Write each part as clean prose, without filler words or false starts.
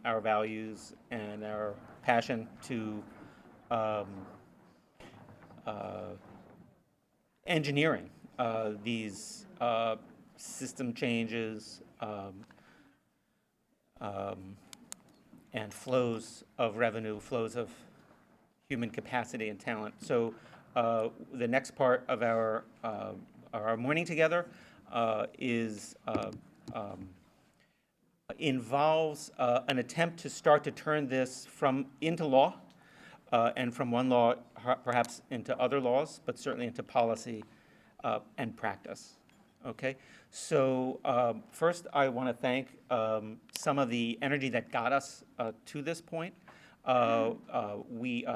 our values and our passion to engineering these system changes and flows of revenue, flows of human capacity and talent. So the next part of our morning together involves an attempt to start to turn this into law, and from one law perhaps into other laws, but certainly into policy and practice. Okay, so first I want to thank some of the energy that got us to this point.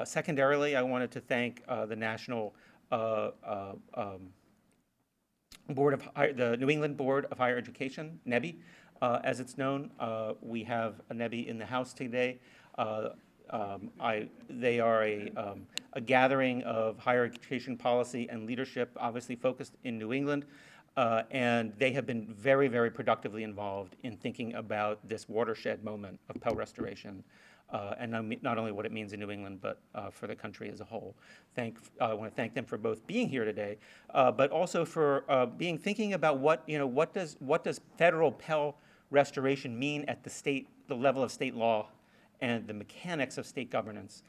Secondarily, I wanted to thank the National the New England Board of Higher Education, NEBI, as it's known. We have a NEBI in the House today. They are a gathering of higher education policy and leadership, obviously focused in New England, and they have been very, very productively involved in thinking about this watershed moment of Pell restoration, and not only what it means in New England, but for the country as a whole. I want to thank them for both being here today, but also for thinking about what does federal Pell restoration mean at the level of state law and the mechanics of state governance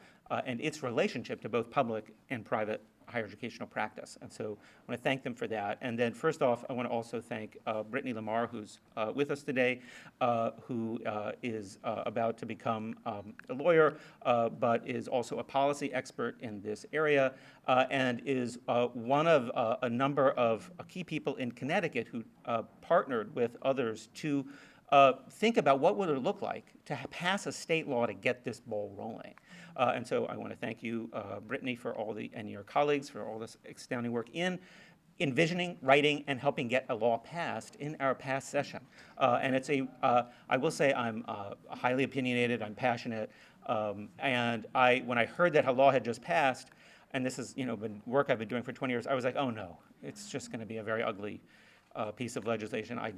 and its relationship to both public and private higher educational practice. And so I want to thank them for that. And then first off, I want to also thank Brittany Lamar, who's with us today, who is about to become a lawyer, but is also a policy expert in this area, and is one of a number of key people in Connecticut who partnered with others to think about what would it look like to pass a state law to get this ball rolling. And so I want to thank you, Brittany, and your colleagues for all this astounding work in envisioning, writing, and helping get a law passed in our past session. And I will say I'm highly opinionated, I'm passionate, and when I heard that a law had just passed, and this has been work I've been doing for 20 years, I was like, oh no, it's just going to be a very ugly piece of legislation. I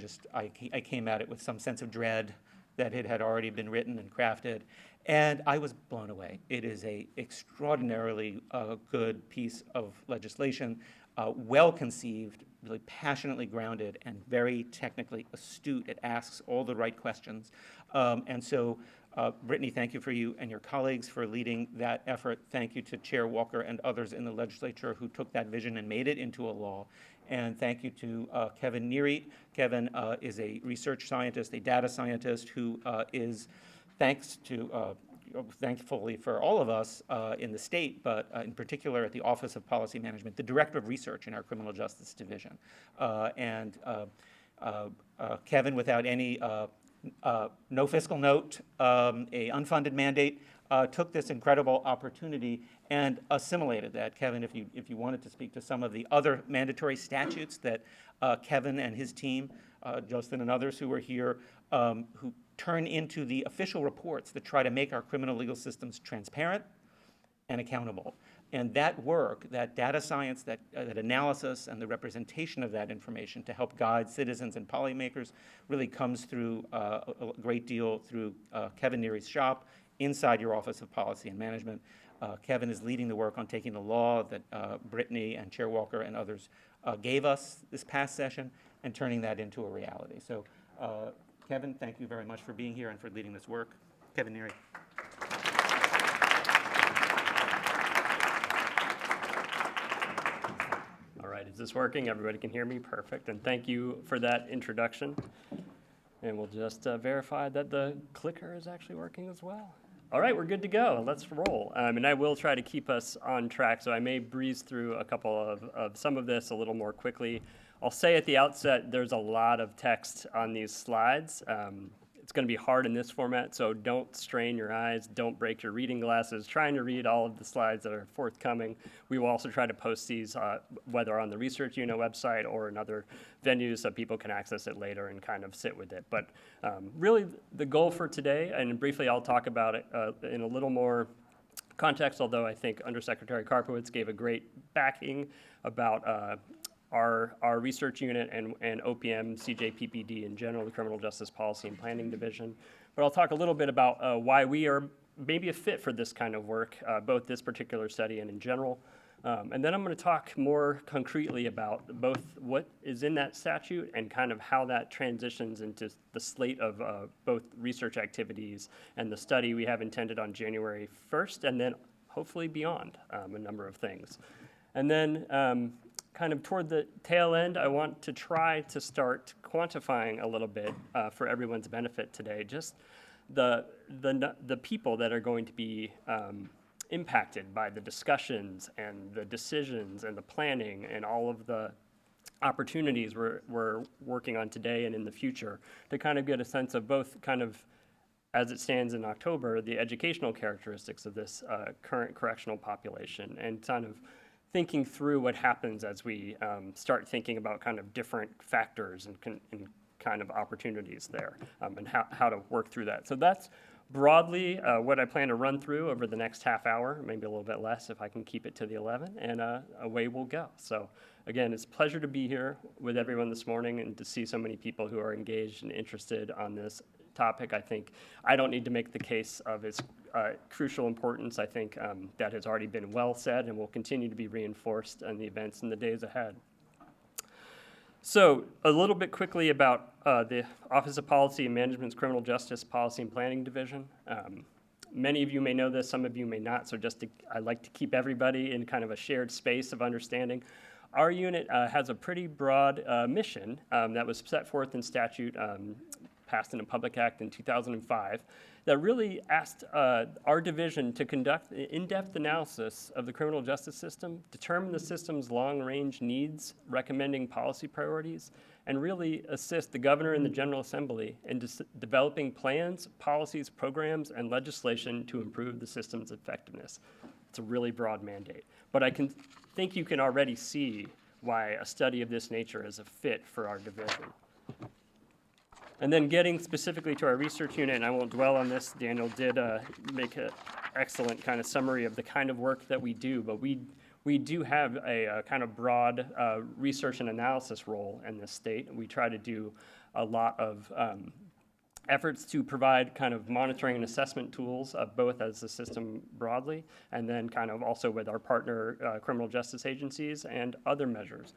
came at it with some sense of dread that it had already been written and crafted, and I was blown away. It is a extraordinarily good piece of legislation, well conceived, really passionately grounded, and very technically astute. It asks all the right questions. And so, Brittany, thank you and your colleagues for leading that effort. Thank you to Chair Walker and others in the legislature who took that vision and made it into a law. And thank you to Kevin Neary. Kevin is a research scientist, a data scientist who is, thankfully for all of us in the state, but in particular at the Office of Policy Management, the director of research in our criminal justice division. Kevin, without any no fiscal note, a unfunded mandate, took this incredible opportunity and assimilated that. Kevin, if you wanted to speak to some of the other mandatory statutes that Kevin and his team, Justin and others who were here, who turn into the official reports that try to make our criminal legal systems transparent and accountable. And that work, that data science, that analysis, and the representation of that information to help guide citizens and policymakers really comes through a great deal through Kevin Neary's shop inside your Office of Policy and Management. Kevin is leading the work on taking the law that Brittany and Chair Walker and others gave us this past session and turning that into a reality. So Kevin, thank you very much for being here and for leading this work. Kevin Neary. All right, is this working? Everybody can hear me? Perfect. And thank you for that introduction. And we'll just verify that the clicker is actually working as well. All right, we're good to go. Let's roll. And I will try to keep us on track, so I may breeze through a couple of some of this a little more quickly. I'll say at the outset, there's a lot of text on these slides. It's going to be hard in this format, so don't strain your eyes, don't break your reading glasses, trying to read all of the slides that are forthcoming. We will also try to post these, whether on the Research Unit website or in other venues so people can access it later and kind of sit with it. But really, the goal for today, and briefly I'll talk about it in a little more context, although I think Undersecretary Karpowicz gave a great backing about our research unit and OPM, CJPPD in general, the Criminal Justice Policy and Planning Division. but I'll talk a little bit about why we are maybe a fit for this kind of work, both this particular study and in general. And then I'm going to talk more concretely about both what is in that statute and kind of how that transitions into the slate of both research activities and the study we have intended on January 1st, and then hopefully beyond a number of things. And then kind of toward the tail end, I want to try to start quantifying a little bit for everyone's benefit today, just the people that are going to be impacted by the discussions and the decisions and the planning and all of the opportunities we're working on today and in the future, to kind of get a sense of both kind of, as it stands in October, the educational characteristics of this current correctional population, and kind of thinking through what happens as we start thinking about kind of different factors and kind of opportunities there, and how to work through that. So that's broadly what I plan to run through over the next half hour, maybe a little bit less if I can keep it to the 11, and away we'll go. So again, it's a pleasure to be here with everyone this morning and to see so many people who are engaged and interested on this topic. I think I don't need to make the case of its crucial importance. I think that has already been well said and will continue to be reinforced in the events in the days ahead. So a little bit quickly about the Office of Policy and Management's Criminal Justice Policy and Planning Division. Many of you may know this, some of you may not, so I like to keep everybody in kind of a shared space of understanding. Our unit has a pretty broad mission that was set forth in statute, passed in a public act in 2005, that really asked our division to conduct in-depth analysis of the criminal justice system, determine the system's long-range needs, recommending policy priorities, and really assist the governor and the General Assembly in developing plans, policies, programs, and legislation to improve the system's effectiveness. It's a really broad mandate. But I think you can already see why a study of this nature is a fit for our division. And then getting specifically to our research unit, and I won't dwell on this, Daniel did make an excellent kind of summary of the kind of work that we do, but we do have a kind of broad research and analysis role in this state. We try to do a lot of efforts to provide kind of monitoring and assessment tools, both as the system broadly, and then kind of also with our partner criminal justice agencies and other measures.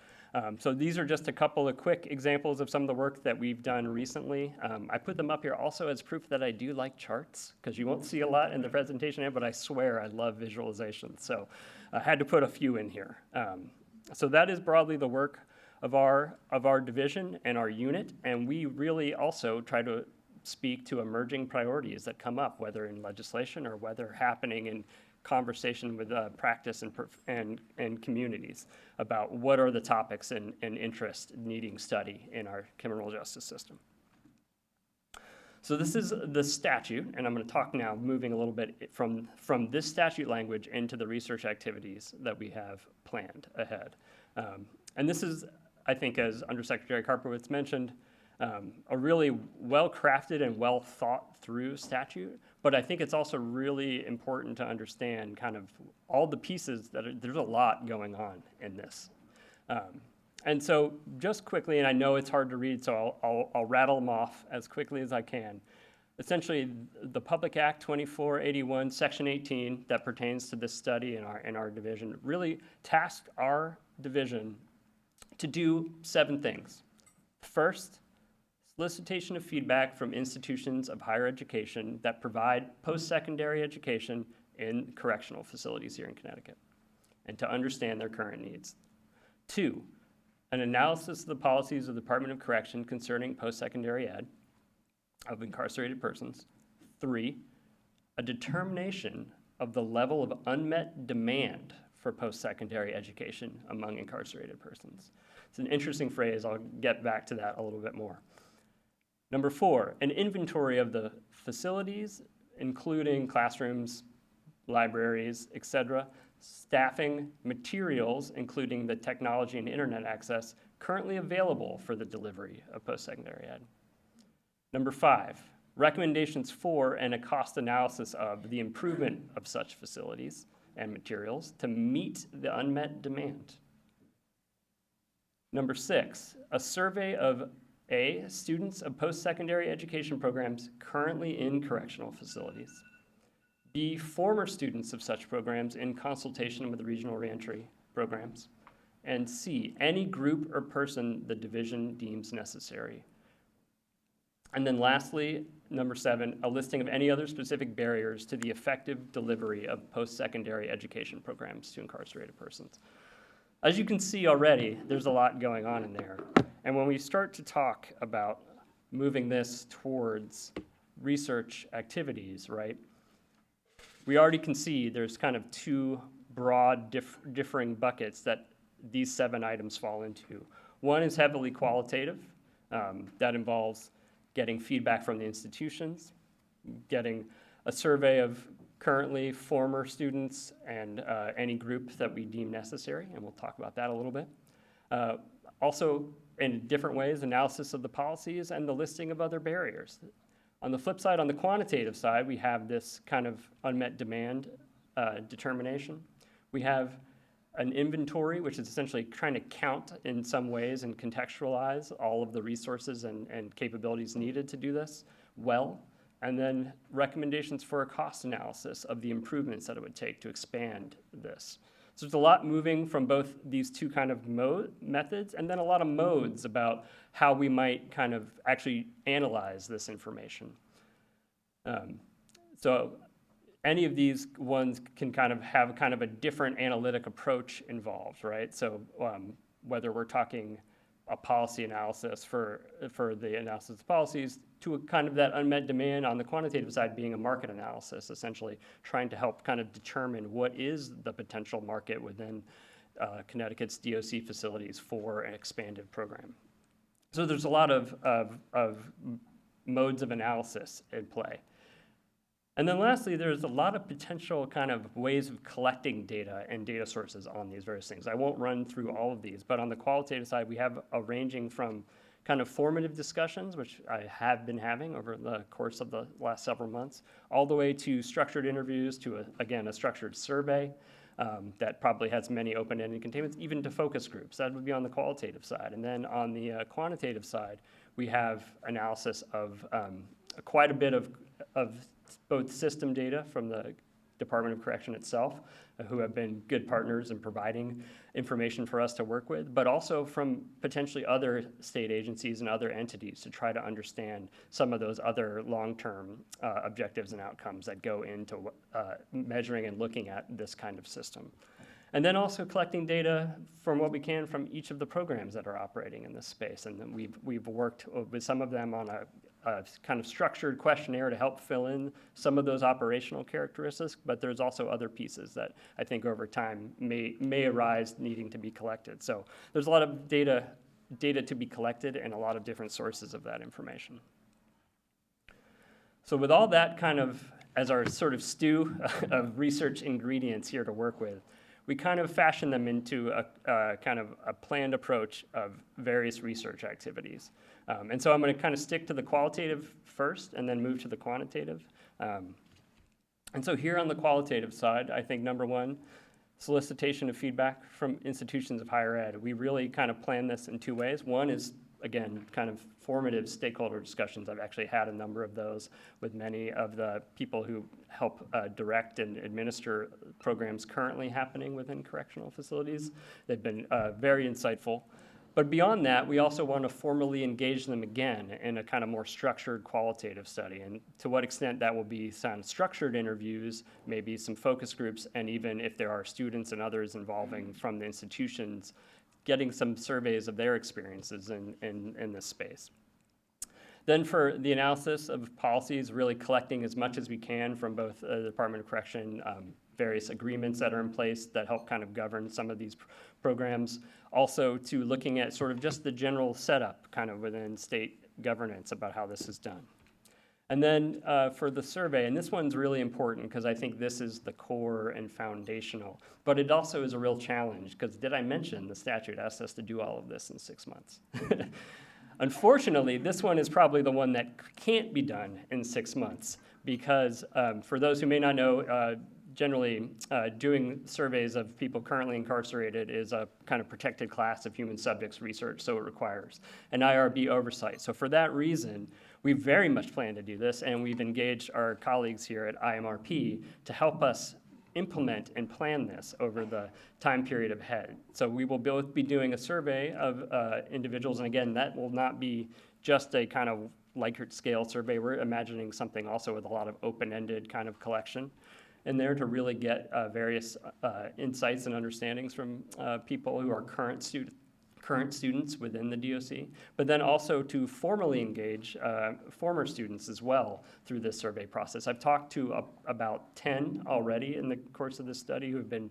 So these are just a couple of quick examples of some of the work that we've done recently. I put them up here also as proof that I do like charts, because you won't see a lot in the presentation, but I swear I love visualization. So I had to put a few in here. So that is broadly the work of our division and our unit, and we really also try to speak to emerging priorities that come up, whether in legislation or whether happening in conversation with practice and communities about what are the topics and interest needing study in our criminal justice system. So this is the statute, and I'm going to talk now, moving a little bit from this statute language into the research activities that we have planned ahead. And this is, I think, as Undersecretary Karpowicz mentioned, a really well-crafted and well-thought-through statute, but I think it's also really important to understand kind of all the pieces there's a lot going on in this. And so just quickly, and I know it's hard to read, so I'll rattle them off as quickly as I can. Essentially, the Public Act 2481, Section 18, that pertains to this study in our division, really tasked our division to do 7 things. First, solicitation of feedback from institutions of higher education that provide post-secondary education in correctional facilities here in Connecticut, and to understand their current needs. 2, an analysis of the policies of the Department of Correction concerning post-secondary ed of incarcerated persons. 3, a determination of the level of unmet demand for post-secondary education among incarcerated persons. It's an interesting phrase. I'll get back to that a little bit more. Number 4, an inventory of the facilities, including classrooms, libraries, etc., staffing, materials, including the technology and internet access currently available for the delivery of post-secondary ed. Number 5, recommendations for and a cost analysis of the improvement of such facilities and materials to meet the unmet demand. Number 6, a survey of A, students of post-secondary education programs currently in correctional facilities. B, former students of such programs in consultation with the regional reentry programs. And C, any group or person the division deems necessary. And then lastly, number 7, a listing of any other specific barriers to the effective delivery of post-secondary education programs to incarcerated persons. As you can see already, there's a lot going on in there. And when we start to talk about moving this towards research activities, right, we already can see there's kind of 2 broad differing buckets that these 7 items fall into. One is heavily qualitative. That involves getting feedback from the institutions, getting a survey of currently former students and any group that we deem necessary, and we'll talk about that a little bit. Also, in different ways, analysis of the policies and the listing of other barriers. On the flip side, on the quantitative side, we have this kind of unmet demand determination. We have an inventory, which is essentially trying to count in some ways and contextualize all of the resources and capabilities needed to do this well. And then recommendations for a cost analysis of the improvements that it would take to expand this. So there's a lot moving from both these 2 kind of methods, and then a lot of modes about how we might kind of actually analyze this information. So any of these ones can kind of have kind of a different analytic approach involved, right? So whether we're talking a policy analysis for the analysis of policies to a kind of that unmet demand on the quantitative side being a market analysis, essentially trying to help kind of determine what is the potential market within Connecticut's DOC facilities for an expanded program. So there's a lot of modes of analysis in play. And then lastly, there's a lot of potential kind of ways of collecting data and data sources on these various things. I won't run through all of these, but on the qualitative side, we have a ranging from kind of formative discussions, which I have been having over the course of the last several months, all the way to structured interviews to, again, a structured survey that probably has many open-ended containments, even to focus groups. That would be on the qualitative side. And then on the quantitative side, we have analysis of quite a bit of both system data from the Department of Correction itself, who have been good partners in providing information for us to work with, but also from potentially other state agencies and other entities to try to understand some of those other long-term objectives and outcomes that go into measuring and looking at this kind of system. And then also collecting data from what we can from each of the programs that are operating in this space. And then we've worked with some of them on a kind of structured questionnaire to help fill in some of those operational characteristics, but there's also other pieces that I think over time may arise needing to be collected. So there's a lot of data to be collected and a lot of different sources of that information. So with all that kind of as our sort of stew of research ingredients here to work with, we kind of fashion them into a kind of a planned approach of various research activities. And so I'm going to kind of stick to the qualitative first and then move to the quantitative. And so here on the qualitative side, I think number 1, solicitation of feedback from institutions of higher ed. We really kind of plan this in 2 ways. One is, again, kind of formative stakeholder discussions. I've actually had a number of those with many of the people who help direct and administer programs currently happening within correctional facilities. They've been very insightful. But beyond that, we also want to formally engage them again in a kind of more structured qualitative study. And to what extent that will be some structured interviews, maybe some focus groups, and even if there are students and others involving from the institutions, getting some surveys of their experiences in this space. Then for the analysis of policies, really collecting as much as we can from both the Department of Correction, various agreements that are in place that help kind of govern some of these programs. Also to looking at sort of just the general setup kind of within state governance about how this is done. And then for the survey, and this one's really important because I think this is the core and foundational, but it also is a real challenge because did I mention the statute asks us to do all of this in 6 months? Unfortunately, this one is probably the one that can't be done in 6 months because for those who may not know, generally doing surveys of people currently incarcerated is a kind of protected class of human subjects research, so it requires an IRB oversight. So for that reason, we very much plan to do this, and we've engaged our colleagues here at IMRP to help us implement and plan this over the time period ahead. So we will both be doing a survey of individuals, and again, that will not be just a kind of Likert scale survey. We're imagining something also with a lot of open-ended kind of collection in there to really get various insights and understandings from people who are current students within the DOC, but then also to formally engage former students as well through this survey process. I've talked to about 10 already in the course of this study who have been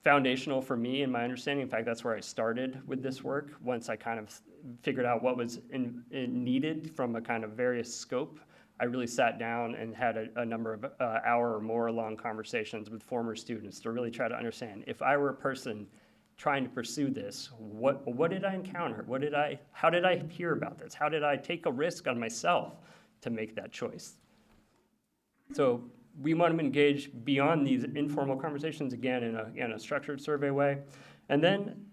foundational for me in my understanding. In fact, that's where I started with this work. Once I kind of figured out what was needed from a kind of various scope, I really sat down and had a number of hour or more long conversations with former students to really try to understand, if I were a person trying to pursue this, what did I encounter? How did I hear about this? How did I take a risk on myself to make that choice? So we want to engage beyond these informal conversations, again, in a structured survey way. And then,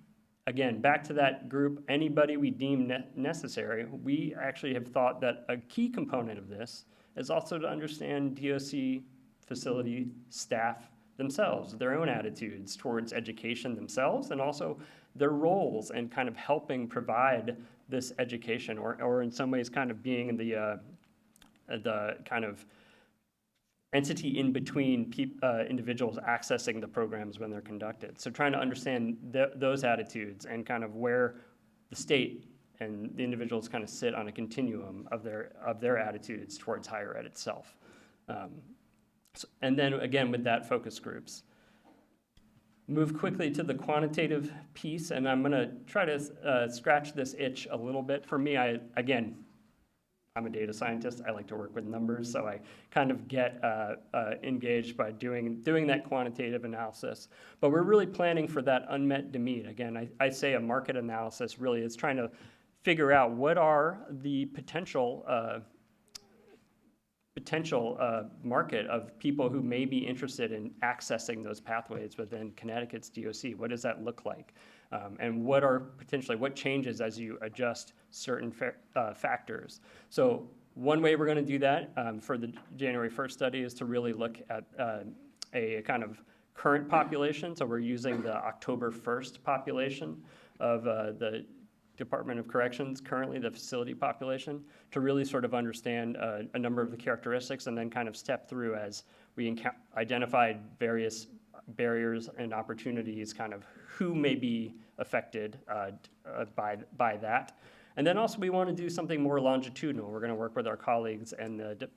again, back to that group, anybody we deem necessary, we actually have thought that a key component of this is also to understand DOC facility staff themselves, their own attitudes towards education themselves, and also their roles and kind of helping provide this education, or in some ways kind of being the kind of entity in between individuals accessing the programs when they're conducted. So trying to understand those attitudes and kind of where the state and the individuals kind of sit on a continuum of their attitudes towards higher ed itself. And then again, with that, focus groups. Move quickly to the quantitative piece, and I'm gonna try to scratch this itch a little bit. For me, I'm a data scientist. I like to work with numbers, so I kind of get engaged by doing that quantitative analysis. But we're really planning for that unmet need. Again, I say a market analysis really is trying to figure out what are the potential market of people who may be interested in accessing those pathways within Connecticut's DOC. What does that look like? And what changes as you adjust certain factors? So one way we're going to do that for the January 1st study is to really look at a kind of current population. So we're using the October 1st population of the Department of Corrections, currently the facility population, to really sort of understand a number of the characteristics and then kind of step through as we identified various barriers and opportunities, kind of who may be affected by that. And then also we want to do something more longitudinal. We're going to work with our colleagues and the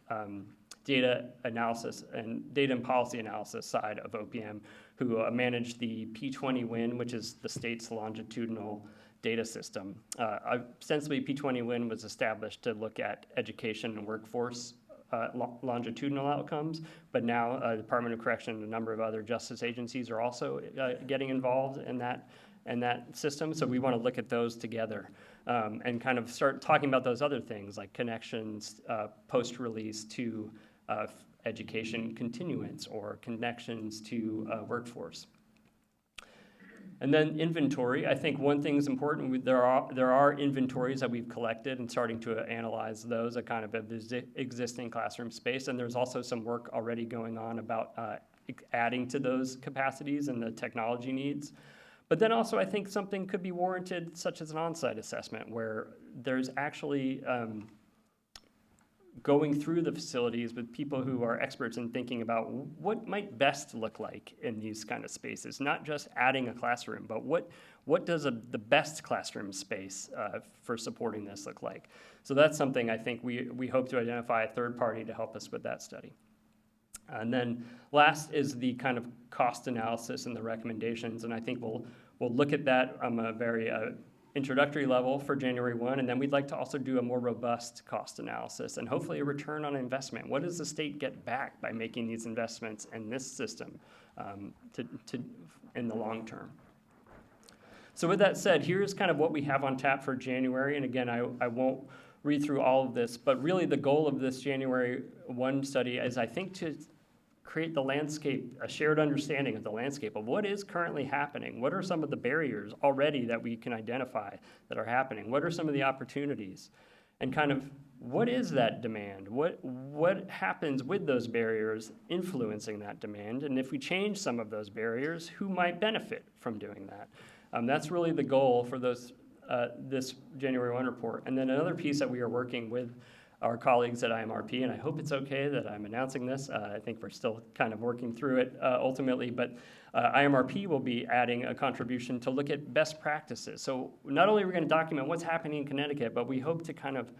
data analysis and data and policy analysis side of OPM, who manage the P20 WIN, which is the state's longitudinal data system. Ostensibly, P20 WIN was established to look at education and workforce longitudinal outcomes, but now the Department of Correction and a number of other justice agencies are also getting involved in that system. So we want to look at those together and kind of start talking about those other things like connections post-release to education continuance or connections to workforce. And then inventory. I think one thing is important. There are inventories that we've collected and starting to analyze those at kind of the existing classroom space. And there's also some work already going on about adding to those capacities and the technology needs. But then also I think something could be warranted, such as an on-site assessment, where there's actually going through the facilities with people who are experts in thinking about what might best look like in these kind of spaces, not just adding a classroom, but what does the best classroom space for supporting this look like? So that's something I think we hope to identify a third party to help us with that study. And then last is the kind of cost analysis and the recommendations, and I think we'll look at that on a very introductory level for January 1, and then we'd like to also do a more robust cost analysis and hopefully a return on investment. What does the state get back by making these investments in this system in the long term? So with that said, here's kind of what we have on tap for January, and again, I won't read through all of this, but really the goal of this January 1 study is, I think, to create the landscape, a shared understanding of the landscape of what is currently happening. What are some of the barriers already that we can identify that are happening? What are some of the opportunities? And kind of what is that demand? What happens with those barriers influencing that demand? And if we change some of those barriers, who might benefit from doing that? That's really the goal for this January 1 report. And then another piece that we are working with our colleagues at IMRP, and I hope it's okay that I'm announcing this. I think we're still kind of working through it ultimately, but IMRP will be adding a contribution to look at best practices. So not only are we going to document what's happening in Connecticut, but we hope to kind of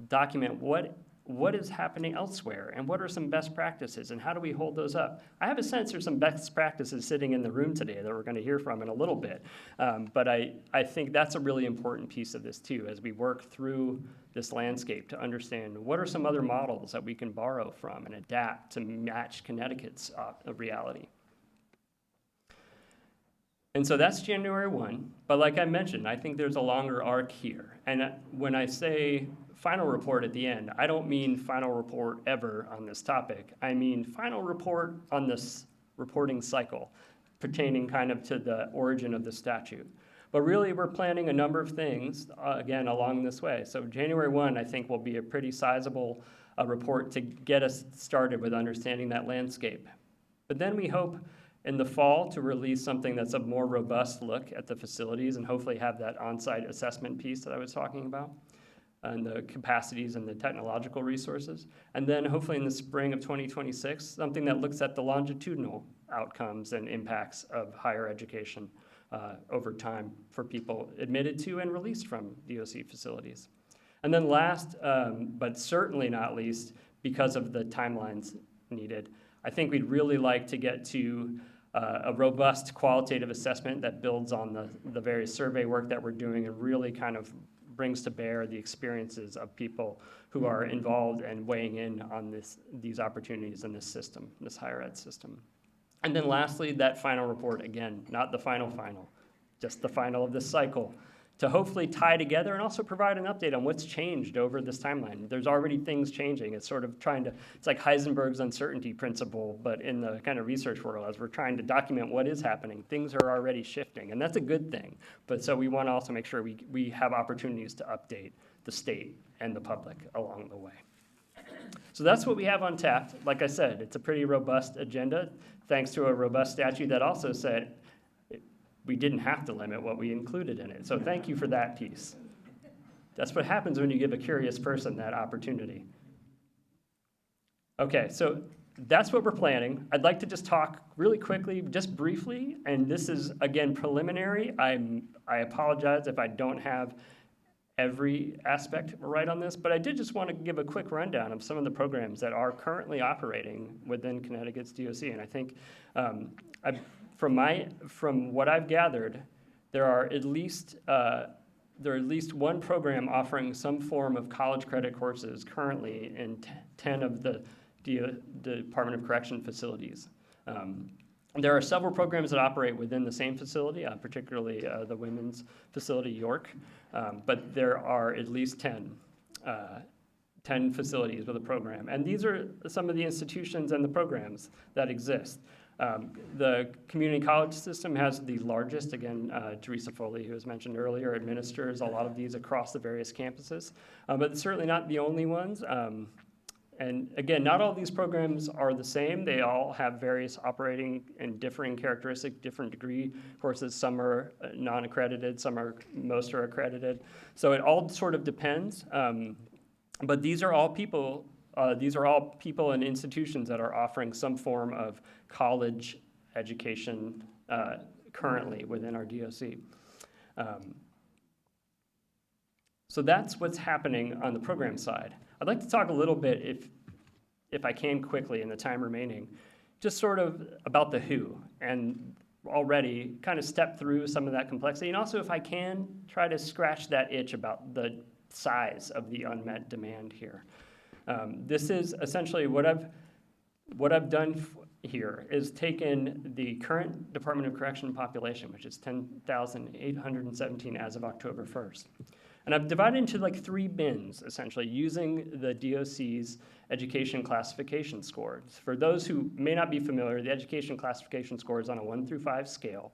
document what is happening elsewhere and what are some best practices and how do we hold those up. I have a sense there's some best practices sitting in the room today that we're going to hear from in a little bit. But I think that's a really important piece of this too, as we work through this landscape to understand what are some other models that we can borrow from and adapt to match Connecticut's reality. And so that's January 1, but like I mentioned, I think there's a longer arc here. And when I say final report at the end, I don't mean final report ever on this topic. I mean final report on this reporting cycle pertaining kind of to the origin of the statute. But really, we're planning a number of things, again, along this way. So January 1, I think, will be a pretty sizable report to get us started with understanding that landscape. But then we hope in the fall to release something that's a more robust look at the facilities and hopefully have that on-site assessment piece that I was talking about and the capacities and the technological resources. And then hopefully in the spring of 2026, something that looks at the longitudinal outcomes and impacts of higher education over time for people admitted to and released from DOC facilities. And then last, but certainly not least, because of the timelines needed, I think we'd really like to get to a robust qualitative assessment that builds on the various survey work that we're doing and really kind of brings to bear the experiences of people who are involved and weighing in on these opportunities in this system, this higher ed system. And then lastly, that final report, again, not the final, just the final of this cycle, to hopefully tie together and also provide an update on what's changed over this timeline. There's already things changing. It's sort of it's like Heisenberg's uncertainty principle, but in the kind of research world, as we're trying to document what is happening, things are already shifting, and that's a good thing. But so we want to also make sure we have opportunities to update the state and the public along the way. So that's what we have on tap. Like I said, it's a pretty robust agenda, thanks to a robust statute that also said we didn't have to limit what we included in it. So thank you for that piece. That's what happens when you give a curious person that opportunity. Okay, so that's what we're planning. I'd like to just talk really quickly, just briefly, and this is, again, preliminary. I apologize if I don't have every aspect right on this, but I did just want to give a quick rundown of some of the programs that are currently operating within Connecticut's DOC. And I think from what I've gathered, there are at least one program offering some form of college credit courses currently in 10 of the Department of Correction facilities. There are several programs that operate within the same facility, particularly the women's facility, York, but there are at least 10 facilities with a program. And these are some of the institutions and the programs that exist. The community college system has the largest, again, Teresa Foley, who was mentioned earlier, administers a lot of these across the various campuses, but certainly not the only ones. And again, not all these programs are the same. They all have various operating and differing characteristics, different degree courses. Some are non-accredited, most are accredited. So it all sort of depends. But these are all people and institutions that are offering some form of college education currently within our DOC. So that's what's happening on the program side. I'd like to talk a little bit, if I can quickly in the time remaining, just sort of about the who, and already kind of step through some of that complexity, and also if I can, try to scratch that itch about the size of the unmet demand here. This is essentially what I've done here is taken the current Department of Correction population, which is 10,817 as of October 1st. And I've divided into like 3 bins, essentially, using the DOC's education classification scores. For those who may not be familiar, the education classification score is on a 1 through 5 scale.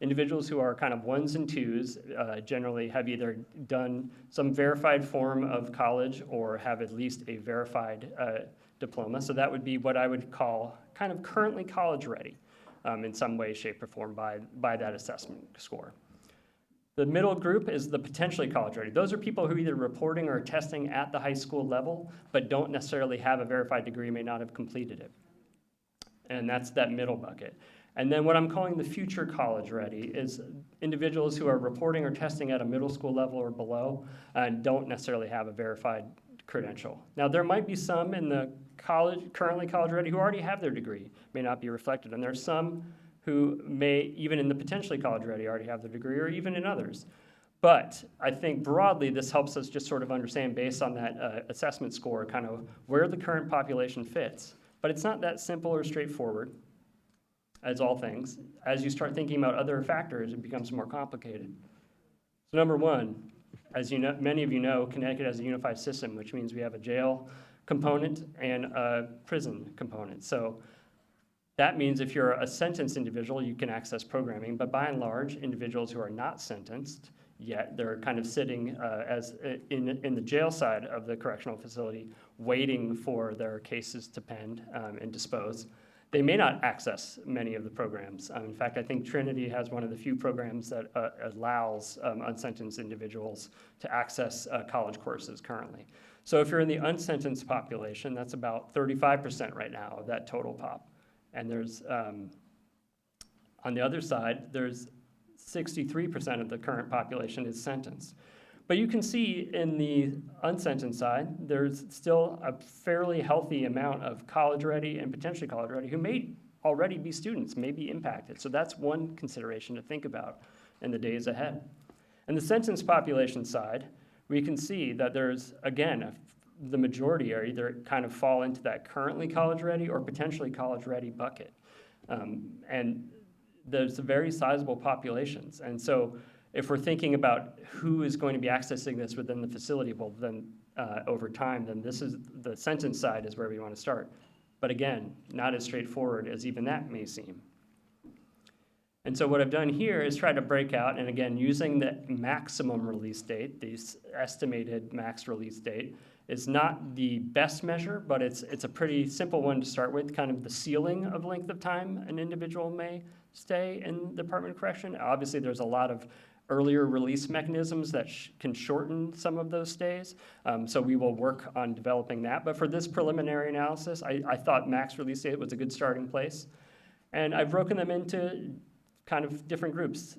Individuals who are kind of 1s and 2s generally have either done some verified form of college or have at least a verified diploma. So that would be what I would call kind of currently college ready in some way, shape, or form by that assessment score. The middle group is the potentially college ready. Those are people who are either reporting or testing at the high school level, but don't necessarily have a verified degree, may not have completed it. And that's that middle bucket. And then what I'm calling the future college ready is individuals who are reporting or testing at a middle school level or below and don't necessarily have a verified credential. Now, there might be some in the currently college ready who already have their degree, may not be reflected. And there's some who may, even in the potentially college ready, already have their degree, or even in others. But I think broadly, this helps us just sort of understand, based on that assessment score, kind of where the current population fits. But it's not that simple or straightforward, as all things. As you start thinking about other factors, it becomes more complicated. So number one, as you know, many of you know, Connecticut has a unified system, which means we have a jail component and a prison component. So that means if you're a sentenced individual, you can access programming, but by and large, individuals who are not sentenced yet, they're kind of sitting as in the jail side of the correctional facility, waiting for their cases to pend and dispose. They may not access many of the programs. In fact, I think Trinity has one of the few programs that allows unsentenced individuals to access college courses currently. So if you're in the unsentenced population, that's about 35% right now of that total pop. And there's, on the other side, there's 63% of the current population is sentenced. But you can see in the unsentenced side, there's still a fairly healthy amount of college ready and potentially college ready who may already be students, may be impacted. So that's one consideration to think about in the days ahead. And the sentenced population side, we can see that there's, again, the majority are either kind of fall into that currently college ready or potentially college ready bucket. And there's very sizable populations. And so if we're thinking about who is going to be accessing this within the facility, well, then over time, then this is the sentence side is where we want to start. But again, not as straightforward as even that may seem. And so what I've done here is try to break out, and again, using the maximum release date, the estimated max release date, is not the best measure, but it's a pretty simple one to start with, kind of the ceiling of length of time an individual may stay in the Department of Correction. Obviously, there's a lot of earlier release mechanisms that can shorten some of those stays. So we will work on developing that. But for this preliminary analysis, I thought max release date was a good starting place. And I've broken them into kind of different groups.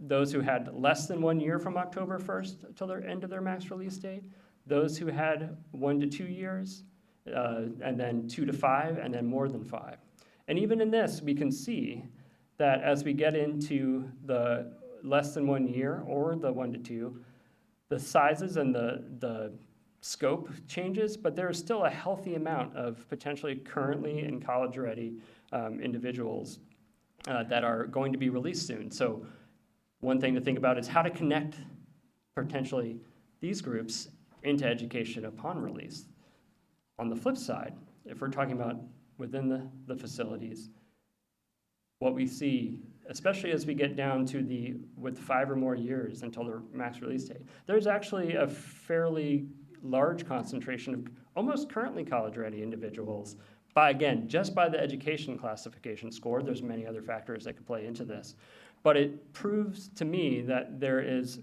Those who had less than 1 year from October 1st till their end of their max release date, those who had 1 to 2 years, and then 2 to 5, and then more than 5. And even in this, we can see that as we get into the less than 1 year or the 1 to 2, the sizes and the scope changes, but there is still a healthy amount of potentially currently in college-ready individuals that are going to be released soon. So one thing to think about is how to connect potentially these groups into education upon release. On the flip side, if we're talking about within the facilities, what we see, especially as we get down to with 5 or more years until their max release date, there's actually a fairly large concentration of almost currently college-ready individuals just by the education classification score. There's many other factors that could play into this. But it proves to me that there is,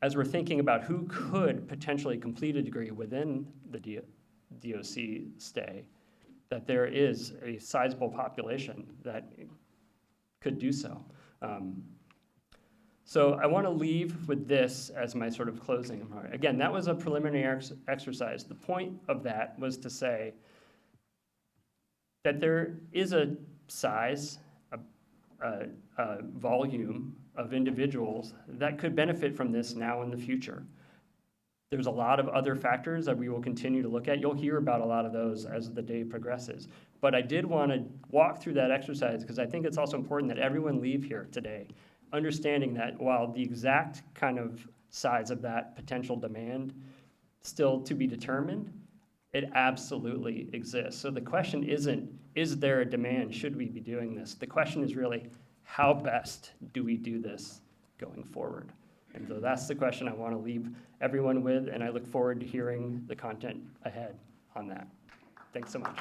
as we're thinking about who could potentially complete a degree within the DOC stay, that there is a sizable population that could do so. So I want to leave with this as my sort of closing. Again, that was a preliminary exercise. The point of that was to say that there is a size, a volume of individuals that could benefit from this now in the future. There's a lot of other factors that we will continue to look at. You'll hear about a lot of those as the day progresses. But I did want to walk through that exercise because I think it's also important that everyone leave here today understanding that while the exact kind of size of that potential demand still to be determined, It absolutely exists. So the question isn't, is there a demand? Should we be doing this? The question is really, how best do we do this going forward? And so that's the question I want to leave everyone with, and I look forward to hearing the content ahead on that. Thanks so much.